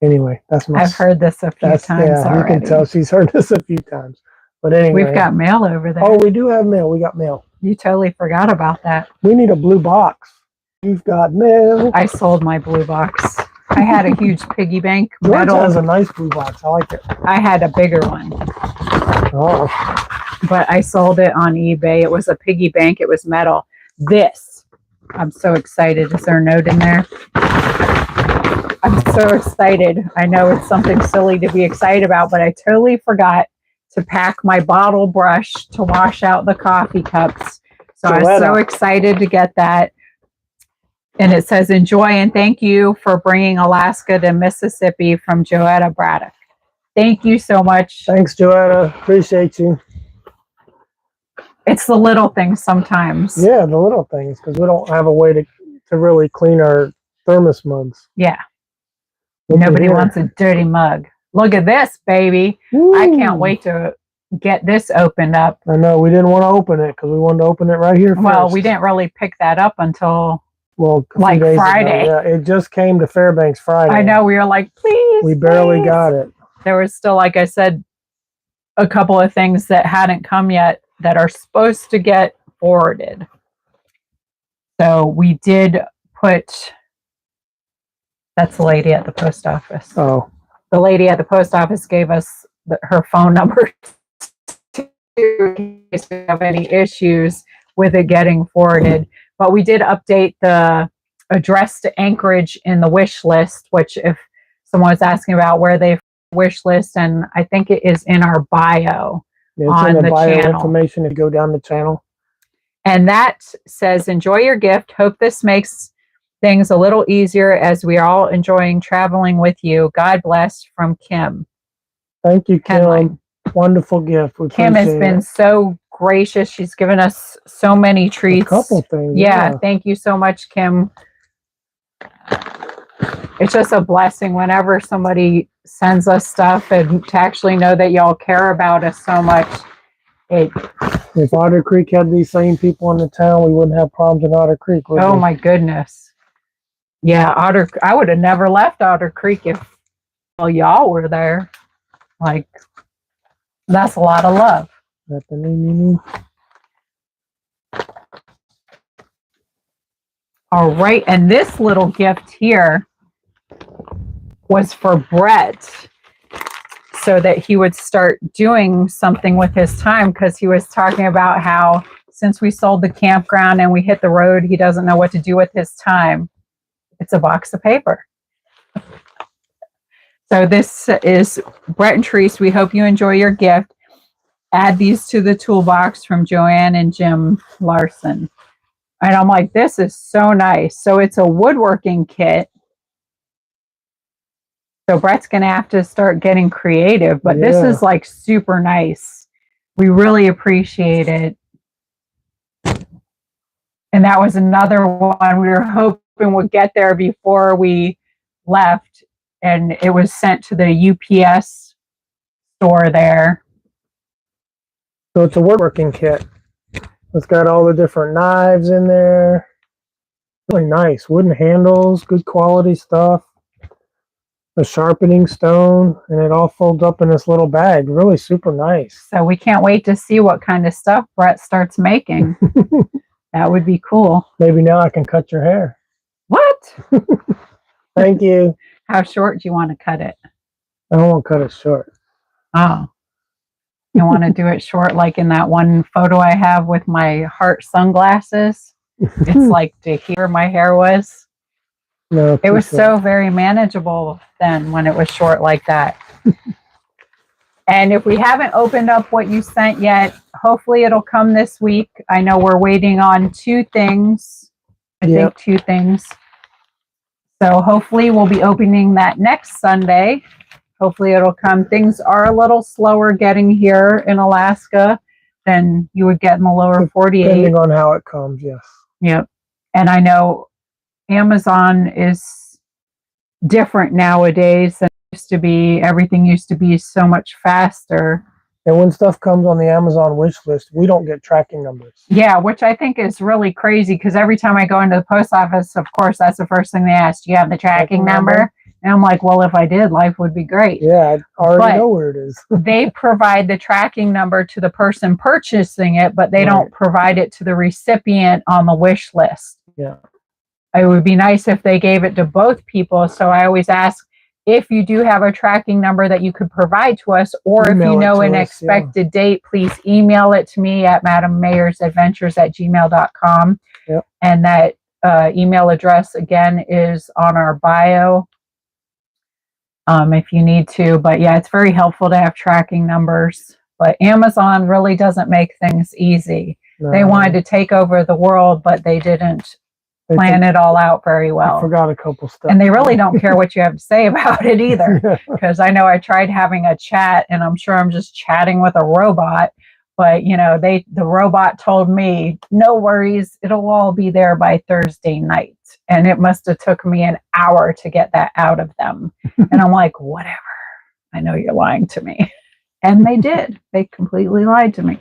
Anyway, that's my. I've heard this a few times already. You can tell she's heard this a few times. But anyway, we've got mail over there. Oh, we do have mail. We got mail. You totally forgot about that. We need a blue box. You've got mail. I sold my blue box. I had a huge piggy bank. George has a nice blue box. I like it. I had a bigger one. Oh. But I sold it on eBay. It was a piggy bank. It was metal. This, I'm so excited. Is there a note in there? I'm so excited. I know it's something silly to be excited about, but I totally forgot to pack my bottle brush to wash out the coffee cups. So I was so excited to get that. And it says, enjoy and thank you for bringing Alaska to Mississippi from Joetta Braddock. Thank you so much. Thanks, Joetta. Appreciate you. It's the little things sometimes. Yeah, the little things, because we don't have a way to really clean our thermos mugs. Yeah. Nobody wants a dirty mug. Look at this, baby. Woo. I can't wait to get this opened up. I know. We didn't want to open it because we wanted to open it right here first. Well, we didn't really pick that up until... like Friday. Yeah, it just came to Fairbanks Friday. I know. We were like, please. We barely got it. There was still, like I said, a couple of things that hadn't come yet that are supposed to get forwarded. So we did put, that's the lady at the post office. Oh. The lady at the post office gave us her phone number in case we have any issues with it getting forwarded. But we did update the address to Anchorage in the wish list, which if someone was asking about where they wish list, and I think it is in our bio. It's on in the bio channel. Information if you go down the channel. And that says, enjoy your gift. Hope this makes things a little easier as we are all enjoying traveling with you. God bless, from Kim. Thank you, Kim. Henley. Wonderful gift. Kim has been so gracious. She's given us so many treats. A couple things. Yeah, thank you so much, Kim. It's just a blessing whenever somebody sends us stuff, and to actually know that y'all care about us so much. If Otter Creek had these same people in the town, we wouldn't have problems in Otter Creek. Oh my goodness. Yeah, I would have never left Otter Creek if y'all were there. Like, that's a lot of love. That the name. All right, and this little gift here was for Brett, so that he would start doing something with his time, because he was talking about how since we sold the campground and we hit the road, he doesn't know what to do with his time. It's a box of paper. So this is Brett and Therese. We hope you enjoy your gift. Add these to the toolbox, from Joanne and Jim Larson. And I'm like, this is so nice. So it's a woodworking kit. So Brett's going to have to start getting creative, but this is like super nice. We really appreciate it. And that was another one we were hoping would get there before we left. And it was sent to the UPS store there. So it's a woodworking kit. It's got all the different knives in there. Really nice. Wooden handles, good quality stuff. A sharpening stone, and it all folds up in this little bag. Really super nice. So we can't wait to see what kind of stuff Brett starts making. That would be cool. Maybe now I can cut your hair. What? Thank you. How short do you want to cut it? I don't want to cut it short. Oh. You want to do it short, like in that one photo I have with my heart sunglasses? It's like to here my hair was. No, it was so very manageable then when it was short like that. And if we haven't opened up what you sent yet, hopefully it'll come this week. I know we're waiting on 2 things. I think 2 things. So hopefully we'll be opening that next Sunday. Hopefully it'll come. Things are a little slower getting here in Alaska than you would get in the lower 48. Depending on how it comes, yes. Yep. And I know Amazon is different nowadays than it used to be. Everything used to be so much faster. And when stuff comes on the Amazon wish list, we don't get tracking numbers. Yeah, which I think is really crazy, because every time I go into the post office, of course, that's the first thing they ask. Do you have the tracking number? And I'm like, well, if I did, life would be great. Yeah, I already But know where it is. they provide the tracking number to the person purchasing it, but they don't provide it to the recipient on the wish list. Yeah. It would be nice if they gave it to both people. So I always ask if you do have a tracking number that you could provide to us, or if you know an expected date, please email it to me at madammayersadventures@gmail.com. Yep. And that email address again is on our bio. If you need to, but yeah, it's very helpful to have tracking numbers. But Amazon really doesn't make things easy. No. They wanted to take over the world, but they didn't plan it all out very well. I forgot a couple steps. And they really don't care what you have to say about it either. Because I know I tried having a chat, and I'm sure I'm just chatting with a robot. But the robot told me, no worries, it'll all be there by Thursday night. And it must have took me an hour to get that out of them. And I'm like, whatever. I know you're lying to me. And they did. They completely lied to me.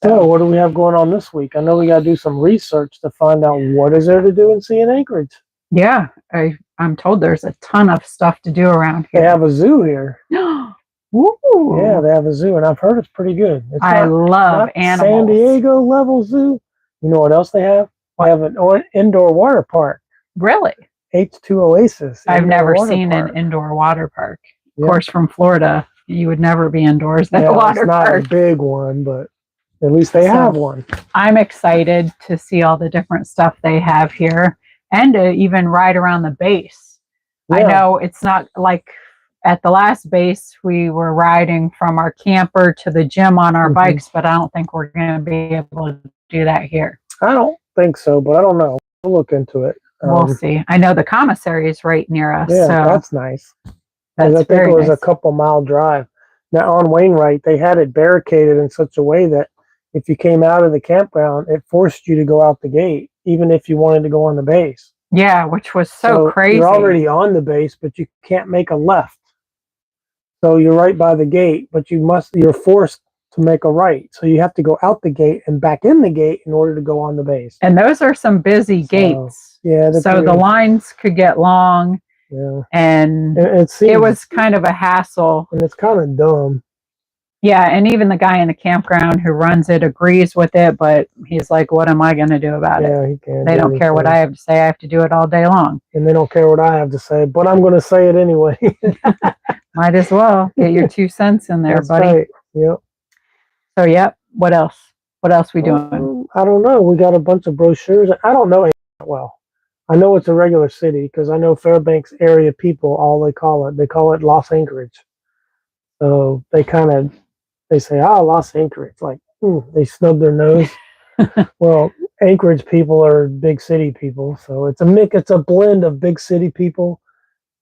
So what do we have going on this week? I know we got to do some research to find out what is there to do and see in Anchorage. Yeah, I'm told there's a ton of stuff to do around here. They have a zoo here. Ooh. Yeah, they have a zoo, and I've heard it's pretty good. I love animals. San Diego level zoo. You know what else they have? They have an indoor water park. Really? H2 Oasis. I've never seen an indoor water park. Of course, from Florida, you would never be indoors at a water park. It's not a big one, but at least they have one. I'm excited to see all the different stuff they have here, and to even ride around the base. Yeah. I know it's not like at the last base, we were riding from our camper to the gym on our bikes, but I don't think we're going to be able to do that here. I don't think so, but I don't know. We'll look into it. We'll see. I know the commissary is right near us. Yeah, so that's nice. That's I think it was a couple-mile drive. Now, on Wainwright, they had it barricaded in such a way that if you came out of the campground, it forced you to go out the gate, even if you wanted to go on the base. Yeah, which was so crazy. You're already on the base, but you can't make a left. So you're right by the gate, but you're forced to make a right. So you have to go out the gate and back in the gate in order to go on the base. And those are some busy gates. Yeah. So the lines could get long. Yeah. And it was kind of a hassle. And it's kind of dumb. Yeah, and even the guy in the campground who runs it agrees with it, but he's like, what am I going to do about it? Yeah, he can't. They don't care what I have to say. I have to do it all day long. And they don't care what I have to say, but I'm going to say it anyway. Might as well get your 2 cents in there, buddy. Right. Yep. So, yep. What else? What else we doing? I don't know. We got a bunch of brochures. I don't know it well. I know it's a regular city because I know Fairbanks area people, they call it Los Anchorage. So they say, Los Anchorage. Like, they snub their nose. Well, Anchorage people are big city people. So it's a blend of big city people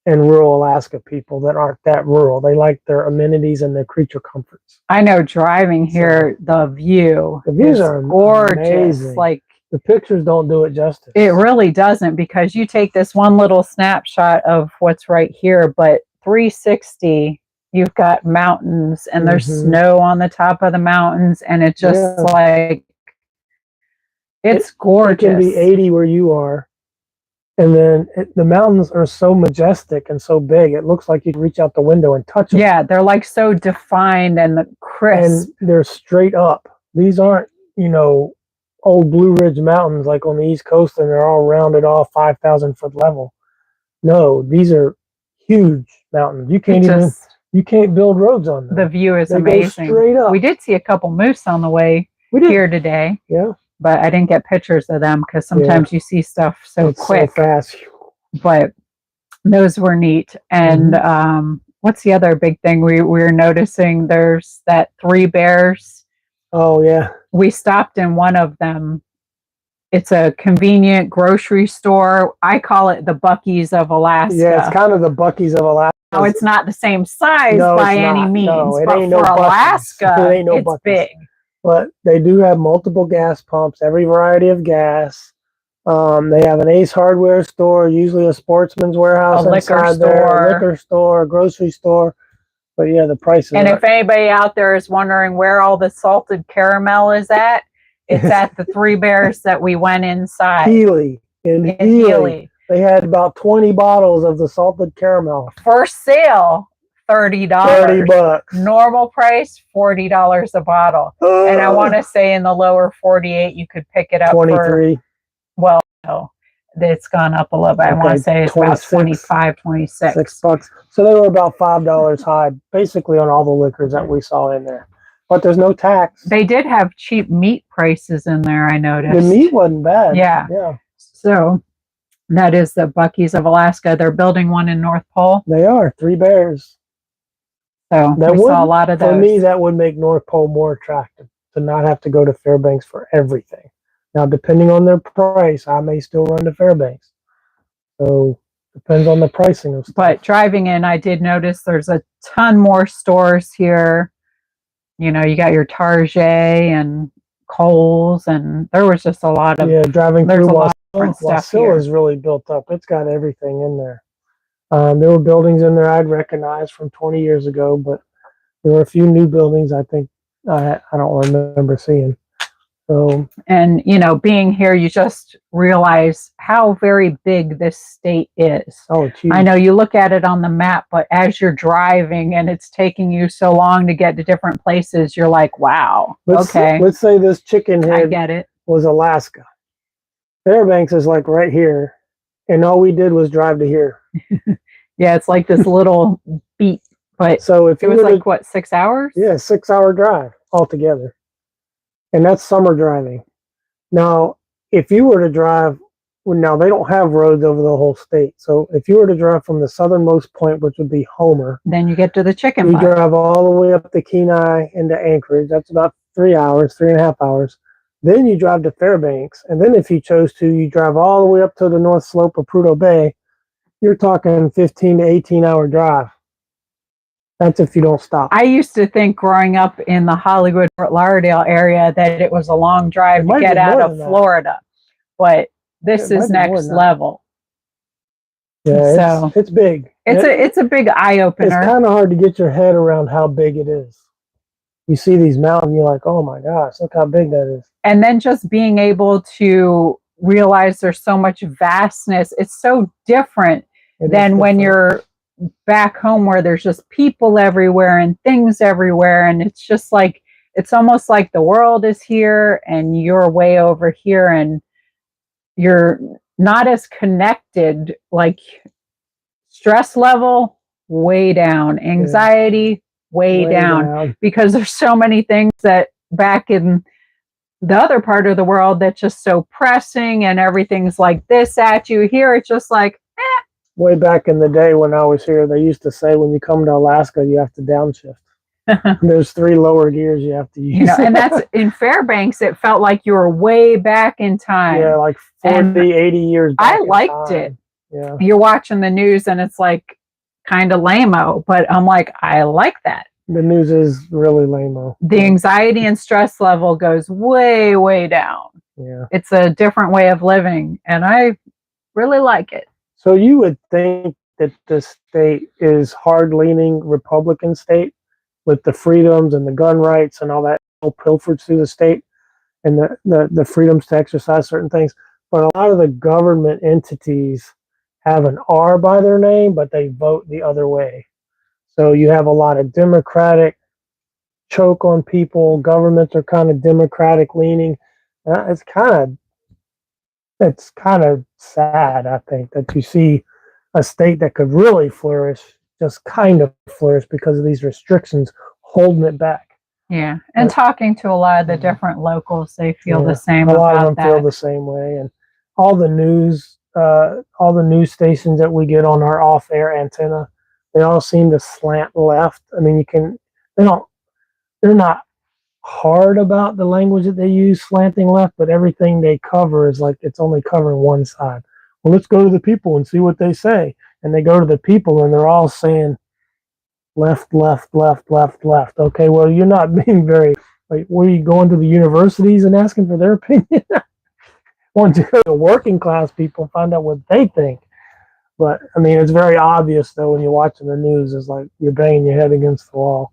and rural Alaska people that aren't that rural. They like their amenities and their creature comforts. I know driving here, the views are gorgeous. Amazing. Like, the pictures don't do it justice. It really doesn't, because you take this one little snapshot of what's right here, but 360, you've got mountains and there's snow on the top of the mountains, and it's just like, it's gorgeous. It can be 80 where you are. And then the mountains are so majestic and so big, it looks like you can reach out the window and touch them. Yeah, they're like so defined and crisp. And they're straight up. These aren't, old Blue Ridge Mountains like on the East Coast, and they're all rounded off 5,000 foot level. No, these are huge mountains. You can't build roads on them. The view is amazing. Go straight up. We did see a couple moose on the way here today. Yeah. But I didn't get pictures of them because sometimes you see stuff it's quick. So fast. But those were neat. And what's the other big thing we were noticing? There's that 3 Bears. Oh, yeah. We stopped in one of them. It's a convenient grocery store. I call it the Buc-ee's of Alaska. Yeah, it's kind of the Buc-ee's of Alaska. No, it's not the same size by any means. No, but for Alaska, it's big. But they do have multiple gas pumps, every variety of gas. They have an Ace Hardware store, usually a Sportsman's Warehouse, a liquor store, a grocery store. But yeah, the prices. And if anybody out there is wondering where all the salted caramel is at, it's at the 3 Bears that we went inside. In Healy. They had about 20 bottles of the salted caramel. For sale, $30. $30. Normal price, $40 a bottle. And I want to say in the lower 48, you could pick it up 23. for, well, no, it's gone up a little bit. I want to say it's 26, about 25, 26. $6. So they were about $5 high, basically on all the liquors that we saw in there. But there's no tax. They did have cheap meat prices in there, I noticed. The meat wasn't bad. Yeah. So that is the Buc-ee's of Alaska. They're building one in North Pole. They are. 3 bears. So we saw a lot of those. For me, that would make North Pole more attractive to not have to go to Fairbanks for everything. Now, depending on their price, I may still run to Fairbanks. So depends on the pricing of stuff. But driving in, I did notice there's a ton more stores here. You know, you got your Target and Kohl's, and there was just a lot of driving there's through a lot of different stuff here. is really built up. It's got everything in there. There were buildings in there I'd recognize from 20 years ago, but there were a few new buildings I think I don't remember seeing. So, and you know, being here, you just realize how very big this state is. Oh, it's huge. I know you look at it on the map, but as you're driving and it's taking you so long to get to different places, you're like, wow, let's say this chicken head I get it. was Alaska. Fairbanks is like right here, and all we did was drive to here. Yeah, it's like this little beat, but so if it was like what, 6 hours? Yeah, 6-hour drive altogether. And that's summer driving. Now, if you were to drive, now they don't have roads over the whole state. So if you were to drive from the southernmost point, which would be Homer, then you get to the chicken you butt. drive all the way up to Kenai into Anchorage. That's about 3 hours, 3.5 hours. Then you drive to Fairbanks. And then if you chose to, you drive all the way up to the north slope of Prudhoe Bay. You're talking 15 to 18-hour drive. That's if you don't stop. I used to think growing up in the Hollywood, Fort Lauderdale area that it was a long drive to get out of Florida. But this is next level. Yeah, so it's big. It's a big eye opener. It's kind of hard to get your head around how big it is. You see these mountains, you're like, oh my gosh, look how big that is. And then just being able to realize there's so much vastness. It's so different than when you're back home where there's just people everywhere and things everywhere, and it's just like it's almost like the world is here and you're way over here and you're not as connected. Like stress level way down, anxiety way down, because there's so many things that back in the other part of the world that's just so pressing and everything's like this at you. Here it's just like way back in the day when I was here, they used to say when you come to Alaska, you have to downshift. There's 3 lower gears you have to use. You know, and that's in Fairbanks, it felt like you were way back in time. Yeah, like 40, 80 years back. I liked it. Yeah. You're watching the news and it's like kind of lame-o, but I'm like, I like that. The news is really lame-o. The anxiety and stress level goes way, way down. Yeah. It's a different way of living, and I really like it. So you would think that the state is hard-leaning Republican state with the freedoms and the gun rights and all that pilfered through the state and the freedoms to exercise certain things. But a lot of the government entities have an R by their name, but they vote the other way. So you have a lot of Democratic choke on people. Governments are kind of Democratic leaning. It's kind of sad, I think, that you see a state that could really flourish just kind of flourish because of these restrictions holding it back. Yeah, and talking to a lot of the different locals, they feel the same. A lot of them feel the same way, and all the news stations that we get on our off-air antenna, they all seem to slant left. I mean, they're not hard about the language that they use, slanting left, but everything they cover is like it's only covering one side. Well, let's go to the people and see what they say. And they go to the people and they're all saying left, left, left, left, left. Okay, well, you're not being very, like, were you going to the universities and asking for their opinion? Why don't you go to working class people and find out what they think? But, I mean, it's very obvious, though, when you're watching the news, it's like you're banging your head against the wall.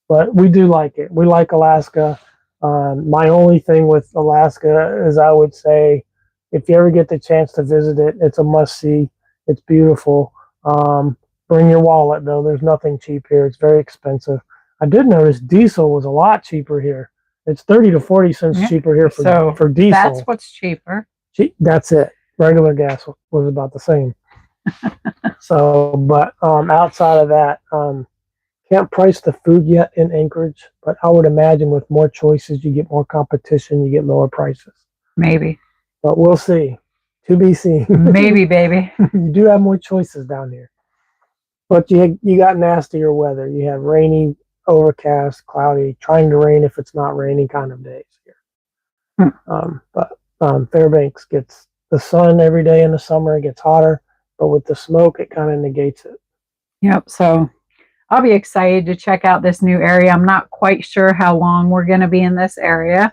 But we do like it. We like Alaska. My only thing with Alaska is I would say if you ever get the chance to visit it, it's a must-see. It's beautiful. Bring your wallet, though. There's nothing cheap here. It's very expensive. I did notice diesel was a lot cheaper here. It's 30 to 40 cents cheaper here for diesel. That's what's cheaper. That's it. Regular gas was about the same. So, but outside of that, can't price the food yet in Anchorage, but I would imagine with more choices, you get more competition, you get lower prices. Maybe. But we'll see. To be seen. Maybe, baby. You do have more choices down here. But you got nastier weather. You have rainy, overcast, cloudy, trying to rain if it's not raining kind of days here. But Fairbanks gets the sun every day in the summer. It gets hotter, but with the smoke, it kind of negates it. Yep. So I'll be excited to check out this new area. I'm not quite sure how long we're going to be in this area,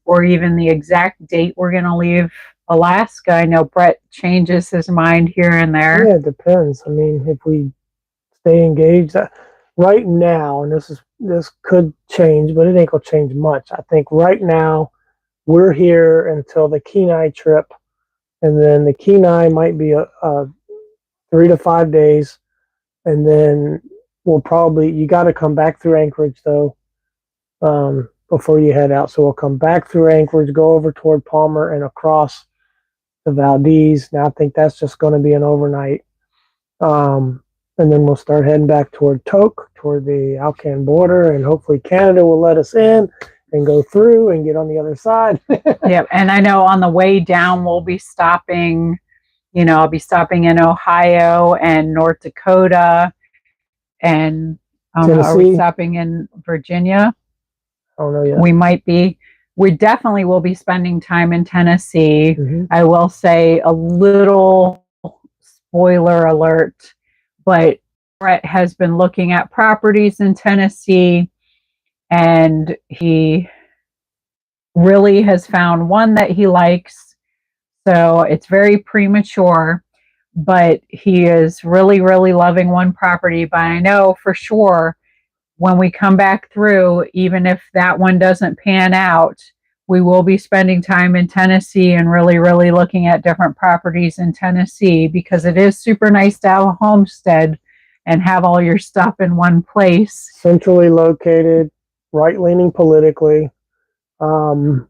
or even the exact date we're going to leave Alaska. I know Brett changes his mind here and there. Yeah, it depends. I mean, if we stay engaged right now, and this could change, but it ain't gonna change much. I think right now we're here until the Kenai trip, and then the Kenai might be a 3 to 5 days, and then you got to come back through Anchorage though, before you head out. So we'll come back through Anchorage, go over toward Palmer and across the Valdez. Now I think that's just going to be an overnight. And then we'll start heading back toward Tok, toward the Alaskan border, and hopefully Canada will let us in and go through and get on the other side. Yeah, and I know on the way down we'll be stopping, I'll be stopping in Ohio and North Dakota, and are we stopping in Virginia? I don't know yet. We might be. We definitely will be spending time in Tennessee. I will say a little spoiler alert, but Brett has been looking at properties in Tennessee, and he really has found one that he likes. So it's very premature, but he is really, really loving one property. But I know for sure when we come back through, even if that one doesn't pan out, we will be spending time in Tennessee and really, really looking at different properties in Tennessee, because it is super nice to have a homestead and have all your stuff in one place. Centrally located, right-leaning politically, no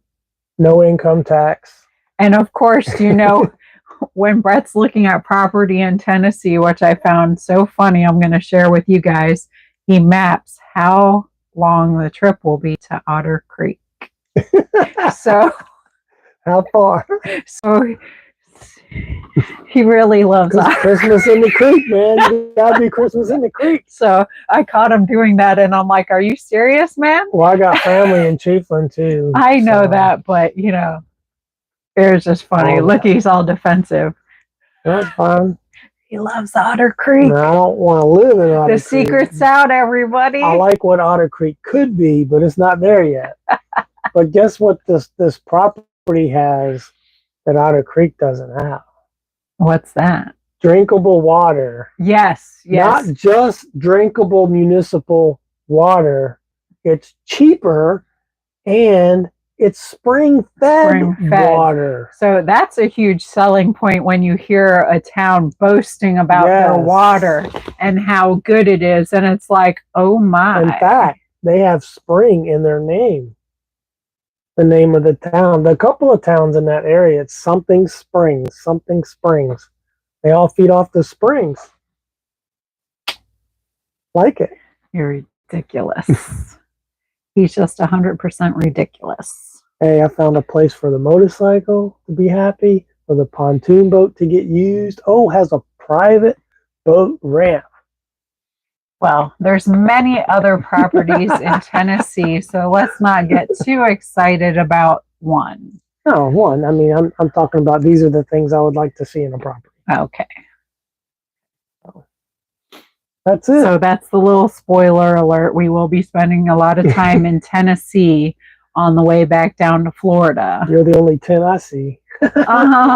income tax. And of course, when Brett's looking at property in Tennessee, which I found so funny, I'm going to share with you guys, he maps how long the trip will be to Otter Creek. So how far? So he really loves Christmas in the creek, man. You gotta be Christmas in the creek. So I caught him doing that, and I'm like, "Are you serious, man?" Well, I got family in Chiefland too. I know that, but it was just funny. Look, he's all defensive. That's fine. He loves Otter Creek. No, I don't want to live in Otter Creek. The secret's out, everybody. I like what Otter Creek could be, but it's not there yet. But guess what this property has that Otter Creek doesn't have? What's that? Drinkable water. Yes. Not just drinkable municipal water. It's cheaper, and it's spring-fed water. So that's a huge selling point when you hear a town boasting about their water and how good it is. And it's like, oh my. In fact, they have spring in their name. The name of the town. A couple of towns in that area, it's something springs. They all feed off the springs. Like it. You're ridiculous. He's just 100% ridiculous. Hey, I found a place for the motorcycle to be happy, for the pontoon boat to get used. Oh, has a private boat ramp. Well, there's many other properties in Tennessee, so let's not get too excited about one. No, one. I mean, I'm talking about these are the things I would like to see in a property. Okay. That's it. So that's the little spoiler alert. We will be spending a lot of time in Tennessee on the way back down to Florida. You're the only 10 I see. Oh.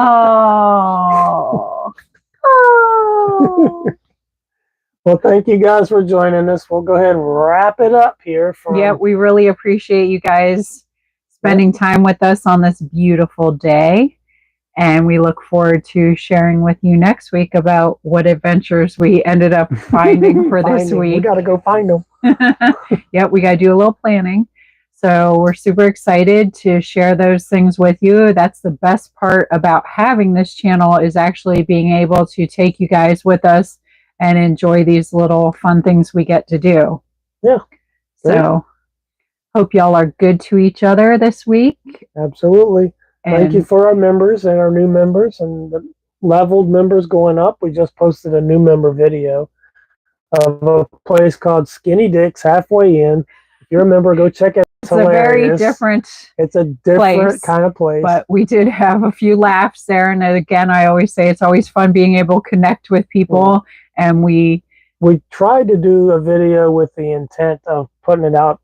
Well, thank you guys for joining us. We'll go ahead and wrap it up here. We really appreciate you guys spending time with us on this beautiful day. And we look forward to sharing with you next week about what adventures we ended up finding for this week. We got to go find them. Yep, we got to do a little planning. So we're super excited to share those things with you. That's the best part about having this channel, is actually being able to take you guys with us and enjoy these little fun things we get to do. Yeah. Great. So hope y'all are good to each other this week. Absolutely. Thank you for our members and our new members and the leveled members going up. We just posted a new member video of a place called Skinny Dick's halfway in. If you're a member, go check it out. It's a very different It's a different kind of place. But we did have a few laughs there. And again, I always say it's always fun being able to connect with people. Yeah. And we tried to do a video with the intent of putting it out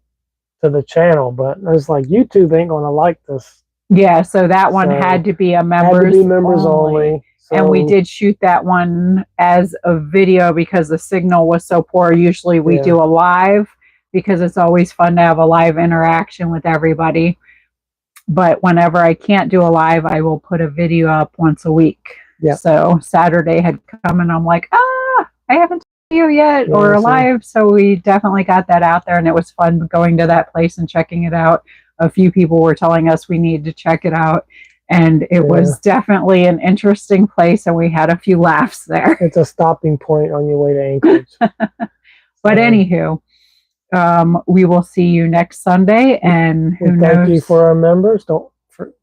to the channel, but it's like YouTube ain't going to like this. Yeah, so that one had to be a members only. So, and we did shoot that one as a video because the signal was so poor. Usually we do a live, because it's always fun to have a live interaction with everybody. But whenever I can't do a live, I will put a video up once a week. Yeah. So Saturday had come and I'm like, I haven't done you yet or live. So we definitely got that out there, and it was fun going to that place and checking it out. A few people were telling us we need to check it out, and it was definitely an interesting place, and we had a few laughs there. It's a stopping point on your way to Anchorage. But anywho, we will see you next Sunday, and thank you for our members. Don't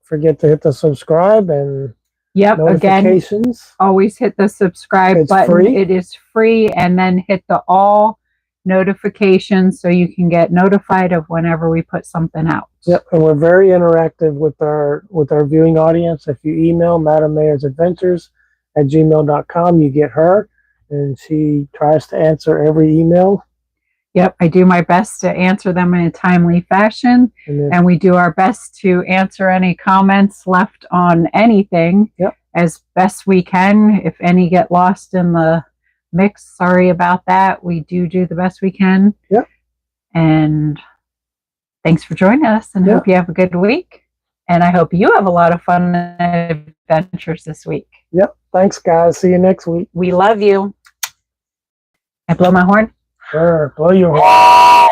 forget to hit the subscribe and notifications. Again, always hit the subscribe button. Free. It is free, and then hit the all notifications so you can get notified of whenever we put something out. Yep, and we're very interactive with our viewing audience. If you email madammayorsadventures@gmail.com, you get her, and she tries to answer every email. Yep, I do my best to answer them in a timely fashion, and we do our best to answer any comments left on anything as best we can. If any get lost in the mix, sorry about that. We do the best we can. Yep. And thanks for joining us, and hope you have a good week. And I hope you have a lot of fun adventures this week. Yep. Thanks, guys. See you next week. We love you. I blow my horn? Sure. Blow your horn.